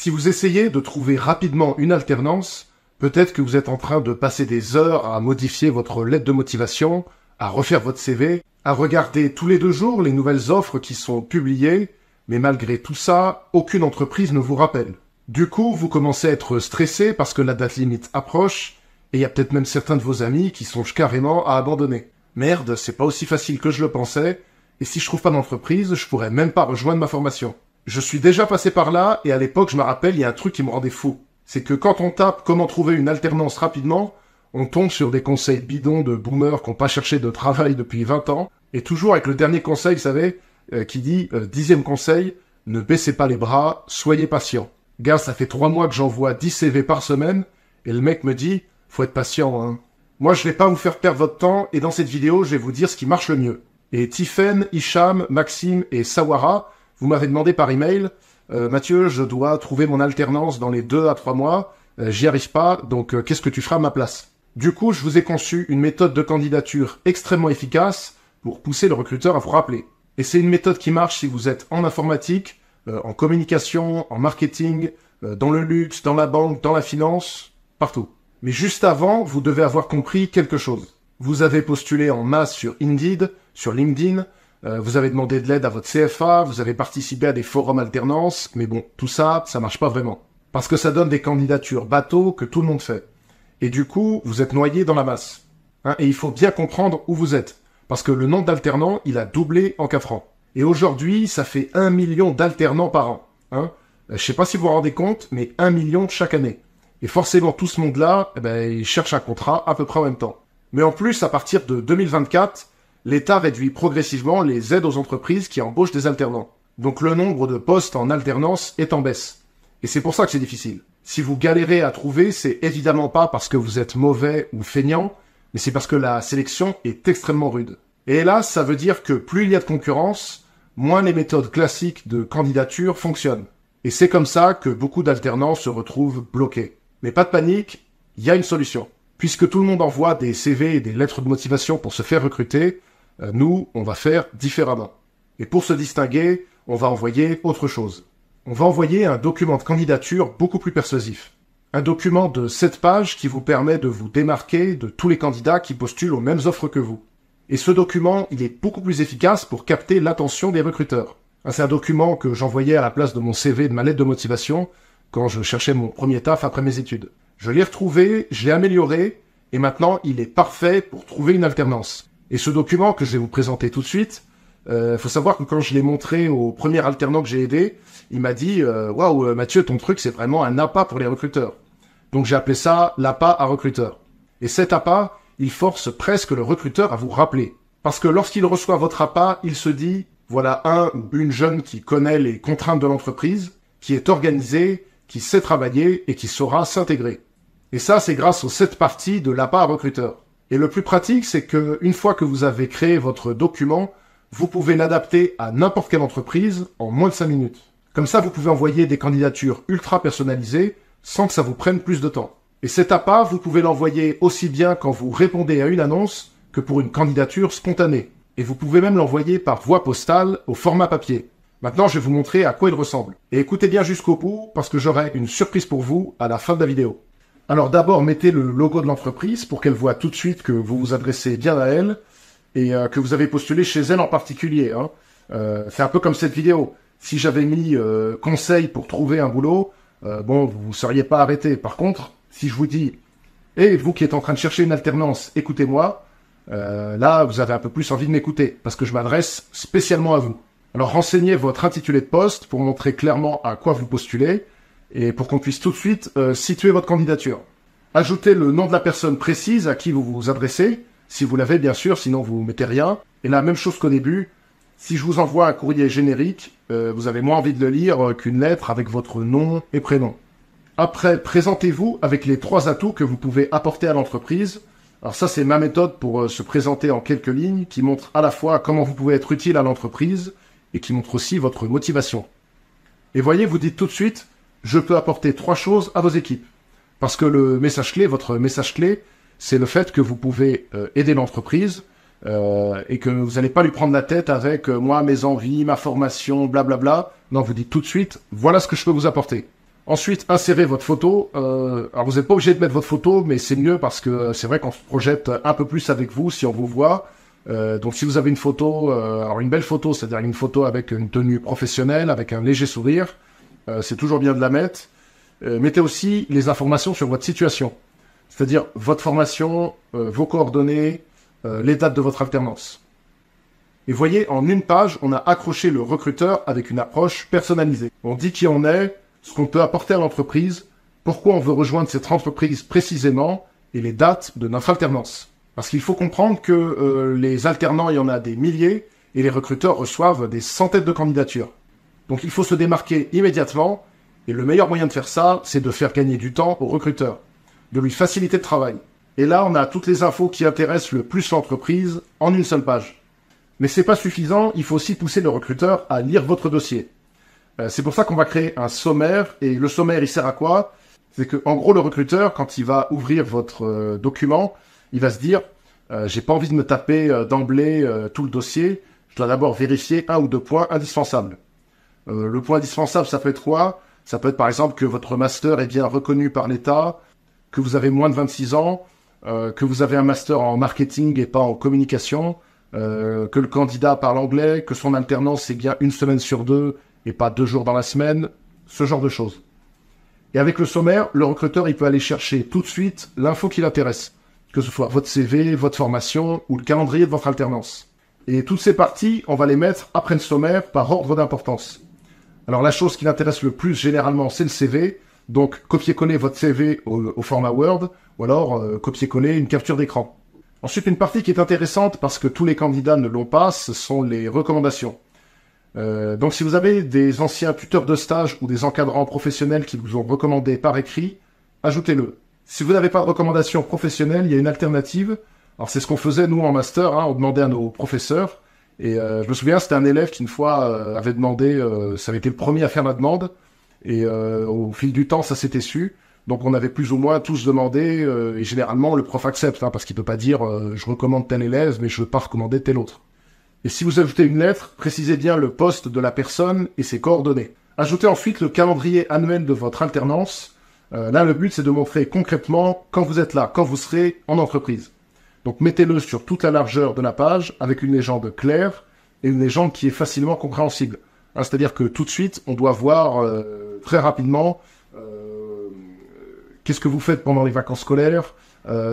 Si vous essayez de trouver rapidement une alternance, peut-être que vous êtes en train de passer des heures à modifier votre lettre de motivation, à refaire votre CV, à regarder tous les 2 jours les nouvelles offres qui sont publiées, mais malgré tout ça, aucune entreprise ne vous rappelle. Du coup, vous commencez à être stressé parce que la date limite approche, et il y a peut-être même certains de vos amis qui songent carrément à abandonner. Merde, c'est pas aussi facile que je le pensais, et si je trouve pas d'entreprise, je pourrais même pas rejoindre ma formation. Je suis déjà passé par là, et à l'époque, je me rappelle, il y a un truc qui me rendait fou. C'est que quand on tape comment trouver une alternance rapidement, on tombe sur des conseils bidons de boomers qui n'ont pas cherché de travail depuis 20 ans, et toujours avec le dernier conseil, vous savez, qui dit, 10e conseil, ne baissez pas les bras, soyez patient. Gars, ça fait 3 mois que j'envoie 10 CV par semaine, et le mec me dit, faut être patient, hein. Moi, je vais pas vous faire perdre votre temps, et dans cette vidéo, je vais vous dire ce qui marche le mieux. Et Tiffen, Hicham, Maxime et Sawara, vous m'avez demandé par email, Mathieu, je dois trouver mon alternance dans les 2 à 3 mois, j'y arrive pas, donc qu'est-ce que tu feras à ma place? Du coup, je vous ai conçu une méthode de candidature extrêmement efficace pour pousser le recruteur à vous rappeler. Et c'est une méthode qui marche si vous êtes en informatique, en communication, en marketing, dans le luxe, dans la banque, dans la finance, partout. Mais juste avant, vous devez avoir compris quelque chose. Vous avez postulé en masse sur Indeed, sur LinkedIn, vous avez demandé de l'aide à votre CFA, vous avez participé à des forums alternance, mais bon, tout ça, ça marche pas vraiment. Parce que ça donne des candidatures bateaux que tout le monde fait. Et du coup, vous êtes noyé dans la masse. Hein, et il faut bien comprendre où vous êtes. Parce que le nombre d'alternants, il a doublé en 4 ans. Et aujourd'hui, ça fait 1 million d'alternants par an. Hein. Je sais pas si vous vous rendez compte, mais 1 million chaque année. Et forcément, tout ce monde-là, il cherche un contrat à peu près en même temps. Mais en plus, à partir de 2024, l'État réduit progressivement les aides aux entreprises qui embauchent des alternants. Donc le nombre de postes en alternance est en baisse. Et c'est pour ça que c'est difficile. Si vous galérez à trouver, c'est évidemment pas parce que vous êtes mauvais ou feignant, mais c'est parce que la sélection est extrêmement rude. Et hélas, ça veut dire que plus il y a de concurrence, moins les méthodes classiques de candidature fonctionnent. Et c'est comme ça que beaucoup d'alternants se retrouvent bloqués. Mais pas de panique, il y a une solution. Puisque tout le monde envoie des CV et des lettres de motivation pour se faire recruter, nous, on va faire différemment. Et pour se distinguer, on va envoyer autre chose. On va envoyer un document de candidature beaucoup plus persuasif. Un document de 7 pages qui vous permet de vous démarquer de tous les candidats qui postulent aux mêmes offres que vous. Et ce document, il est beaucoup plus efficace pour capter l'attention des recruteurs. C'est un document que j'envoyais à la place de mon CV et de ma lettre de motivation quand je cherchais mon premier taf après mes études. Je l'ai retrouvé, je l'ai amélioré, et maintenant il est parfait pour trouver une alternance. Et ce document que je vais vous présenter tout de suite, faut savoir que quand je l'ai montré au premier alternant que j'ai aidé, il m'a dit « Waouh Mathieu, ton truc c'est vraiment un appât pour les recruteurs ». Donc j'ai appelé ça l'appât à recruteur. Et cet appât, il force presque le recruteur à vous rappeler. Parce que lorsqu'il reçoit votre appât, il se dit « Voilà un ou une jeune qui connaît les contraintes de l'entreprise, qui est organisée, qui sait travailler et qui saura s'intégrer ». Et ça, c'est grâce aux 7 parties de l'appât à recruteur. Et le plus pratique, c'est que une fois que vous avez créé votre document, vous pouvez l'adapter à n'importe quelle entreprise en moins de 5 minutes. Comme ça, vous pouvez envoyer des candidatures ultra personnalisées sans que ça vous prenne plus de temps. Et cet appât, vous pouvez l'envoyer aussi bien quand vous répondez à une annonce que pour une candidature spontanée. Et vous pouvez même l'envoyer par voie postale au format papier. Maintenant, je vais vous montrer à quoi il ressemble. Et écoutez bien jusqu'au bout parce que j'aurai une surprise pour vous à la fin de la vidéo. Alors d'abord, mettez le logo de l'entreprise pour qu'elle voit tout de suite que vous vous adressez bien à elle et que vous avez postulé chez elle en particulier. Hein. C'est un peu comme cette vidéo. Si j'avais mis conseil pour trouver un boulot, bon, vous ne seriez pas arrêté. Par contre, si je vous dis « Hey, vous qui êtes en train de chercher une alternance, écoutez-moi », là, vous avez un peu plus envie de m'écouter parce que je m'adresse spécialement à vous. Alors renseignez votre intitulé de poste pour montrer clairement à quoi vous postulez et pour qu'on puisse tout de suite situer votre candidature. Ajoutez le nom de la personne précise à qui vous vous adressez, si vous l'avez bien sûr, sinon vous mettez rien. Et la même chose qu'au début, si je vous envoie un courrier générique, vous avez moins envie de le lire qu'une lettre avec votre nom et prénom. Après, présentez-vous avec les 3 atouts que vous pouvez apporter à l'entreprise. Alors ça, c'est ma méthode pour se présenter en quelques lignes, qui montre à la fois comment vous pouvez être utile à l'entreprise et qui montre aussi votre motivation. Et voyez, vous dites tout de suite, je peux apporter 3 choses à vos équipes. Parce que le message clé, votre message clé, c'est le fait que vous pouvez aider l'entreprise et que vous n'allez pas lui prendre la tête avec moi, mes envies, ma formation, blablabla. Non, vous dites tout de suite, voilà ce que je peux vous apporter. Ensuite, insérez votre photo. Alors, vous n'êtes pas obligé de mettre votre photo, mais c'est mieux parce que c'est vrai qu'on se projette un peu plus avec vous si on vous voit. Donc, si vous avez une photo, alors une belle photo, c'est-à-dire une photo avec une tenue professionnelle, avec un léger sourire, c'est toujours bien de la mettre. Mettez aussi les informations sur votre situation, c'est-à-dire votre formation, vos coordonnées, les dates de votre alternance. Et voyez, en une page, on a accroché le recruteur avec une approche personnalisée. On dit qui on est, ce qu'on peut apporter à l'entreprise, pourquoi on veut rejoindre cette entreprise précisément, et les dates de notre alternance. Parce qu'il faut comprendre que les alternants, il y en a des milliers, et les recruteurs reçoivent des centaines de candidatures. Donc il faut se démarquer immédiatement, et le meilleur moyen de faire ça, c'est de faire gagner du temps au recruteur, de lui faciliter le travail. Et là, on a toutes les infos qui intéressent le plus l'entreprise en une seule page. Mais c'est pas suffisant, il faut aussi pousser le recruteur à lire votre dossier. C'est pour ça qu'on va créer un sommaire, et le sommaire, il sert à quoi? C'est que, en gros, le recruteur, quand il va ouvrir votre document, il va se dire, j'ai pas envie de me taper d'emblée tout le dossier, je dois d'abord vérifier un ou deux points indispensables. Le point indispensable, ça peut être quoi? Ça peut être par exemple que votre master est bien reconnu par l'État, que vous avez moins de 26 ans, que vous avez un master en marketing et pas en communication, que le candidat parle anglais, que son alternance c'est bien une semaine sur 2 et pas 2 jours dans la semaine, ce genre de choses. Et avec le sommaire, le recruteur il peut aller chercher tout de suite l'info qui l'intéresse, que ce soit votre CV, votre formation ou le calendrier de votre alternance. Et toutes ces parties, on va les mettre après le sommaire par ordre d'importance. Alors la chose qui l'intéresse le plus généralement, c'est le CV, donc copier-coller votre CV au format Word, ou alors copier-coller une capture d'écran. Ensuite, une partie qui est intéressante, parce que tous les candidats ne l'ont pas, ce sont les recommandations. Donc si vous avez des anciens tuteurs de stage ou des encadrants professionnels qui vous ont recommandé par écrit, ajoutez-le. Si vous n'avez pas de recommandation professionnelle, il y a une alternative. Alors c'est ce qu'on faisait nous en master, on demandait à nos professeurs. Et je me souviens, c'était un élève qui une fois avait demandé, ça avait été le premier à faire la demande. Et au fil du temps, ça s'était su. Donc on avait plus ou moins tous demandé, et généralement le prof accepte, parce qu'il peut pas dire je recommande tel élève, mais je veux pas recommander tel autre. Et si vous ajoutez une lettre, précisez bien le poste de la personne et ses coordonnées. Ajoutez ensuite le calendrier annuel de votre alternance. Là, le but, c'est de montrer concrètement quand vous êtes là, quand vous serez en entreprise. Donc mettez-le sur toute la largeur de la page avec une légende claire et une légende qui est facilement compréhensible. C'est-à-dire que tout de suite, on doit voir très rapidement qu'est-ce que vous faites pendant les vacances scolaires.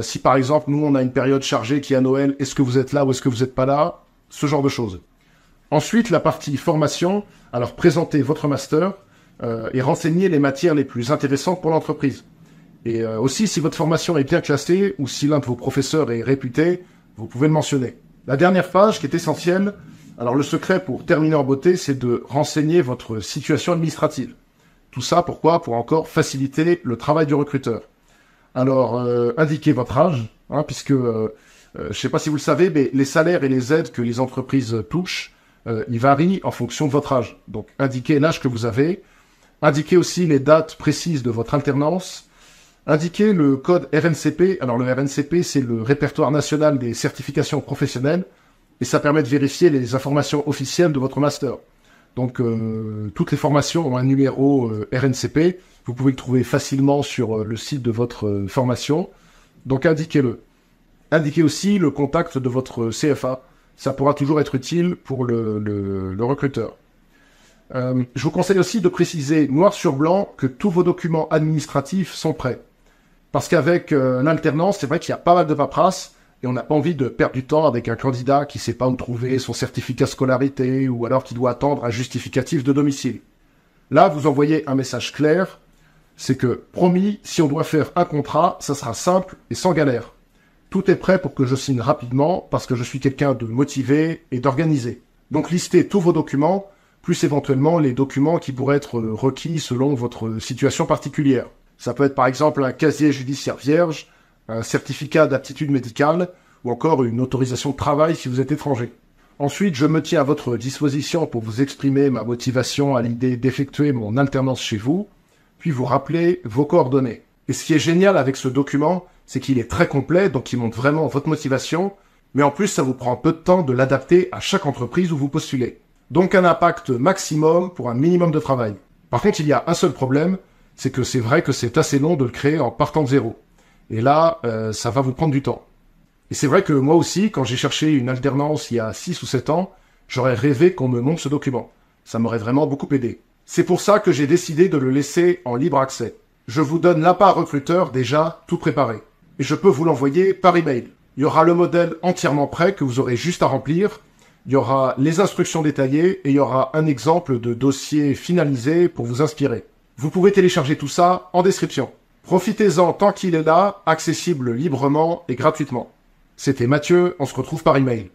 Si par exemple, nous, on a une période chargée qui est à Noël, est-ce que vous êtes là ou est-ce que vous n'êtes pas là? Ce genre de choses. Ensuite, la partie formation, alors présentez votre master et renseignez les matières les plus intéressantes pour l'entreprise. Et aussi, si votre formation est bien classée ou si l'un de vos professeurs est réputé, vous pouvez le mentionner. La dernière page qui est essentielle, alors le secret pour terminer en beauté, c'est de renseigner votre situation administrative. Tout ça, pourquoi? Pour encore faciliter le travail du recruteur. Alors, indiquez votre âge, puisque... je ne sais pas si vous le savez, mais les salaires et les aides que les entreprises touchent, ils varient en fonction de votre âge. Donc, indiquez l'âge que vous avez. Indiquez aussi les dates précises de votre alternance. Indiquez le code RNCP. Alors, le RNCP, c'est le répertoire national des certifications professionnelles. Et ça permet de vérifier les informations officielles de votre master. Donc, toutes les formations ont un numéro RNCP. Vous pouvez le trouver facilement sur le site de votre formation. Donc, indiquez-le. Indiquez aussi le contact de votre CFA. Ça pourra toujours être utile pour le recruteur. Je vous conseille aussi de préciser noir sur blanc que tous vos documents administratifs sont prêts. Parce qu'avec l'alternance, c'est vrai qu'il y a pas mal de paperasse et on n'a pas envie de perdre du temps avec un candidat qui ne sait pas où trouver son certificat scolarité ou alors qui doit attendre un justificatif de domicile. Là, vous envoyez un message clair, c'est que, promis, si on doit faire un contrat, ça sera simple et sans galère. Tout est prêt pour que je signe rapidement parce que je suis quelqu'un de motivé et d'organisé. Donc listez tous vos documents, plus éventuellement les documents qui pourraient être requis selon votre situation particulière. Ça peut être par exemple un casier judiciaire vierge, un certificat d'aptitude médicale ou encore une autorisation de travail si vous êtes étranger. Ensuite, je me tiens à votre disposition pour vous exprimer ma motivation à l'idée d'effectuer mon alternance chez vous, puis vous rappeler vos coordonnées. Et ce qui est génial avec ce document, c'est qu'il est très complet, donc il montre vraiment votre motivation, mais en plus ça vous prend peu de temps de l'adapter à chaque entreprise où vous postulez. Donc un impact maximum pour un minimum de travail. Par contre, il y a un seul problème, c'est que c'est vrai que c'est assez long de le créer en partant de zéro. Et là, ça va vous prendre du temps. Et c'est vrai que moi aussi, quand j'ai cherché une alternance il y a 6 ou 7 ans, j'aurais rêvé qu'on me montre ce document. Ça m'aurait vraiment beaucoup aidé. C'est pour ça que j'ai décidé de le laisser en libre accès. Je vous donne l'appât recruteur déjà tout préparé. Et je peux vous l'envoyer par email. Il y aura le modèle entièrement prêt que vous aurez juste à remplir. Il y aura les instructions détaillées et il y aura un exemple de dossier finalisé pour vous inspirer. Vous pouvez télécharger tout ça en description. Profitez-en tant qu'il est là, accessible librement et gratuitement. C'était Mathieu, on se retrouve par email.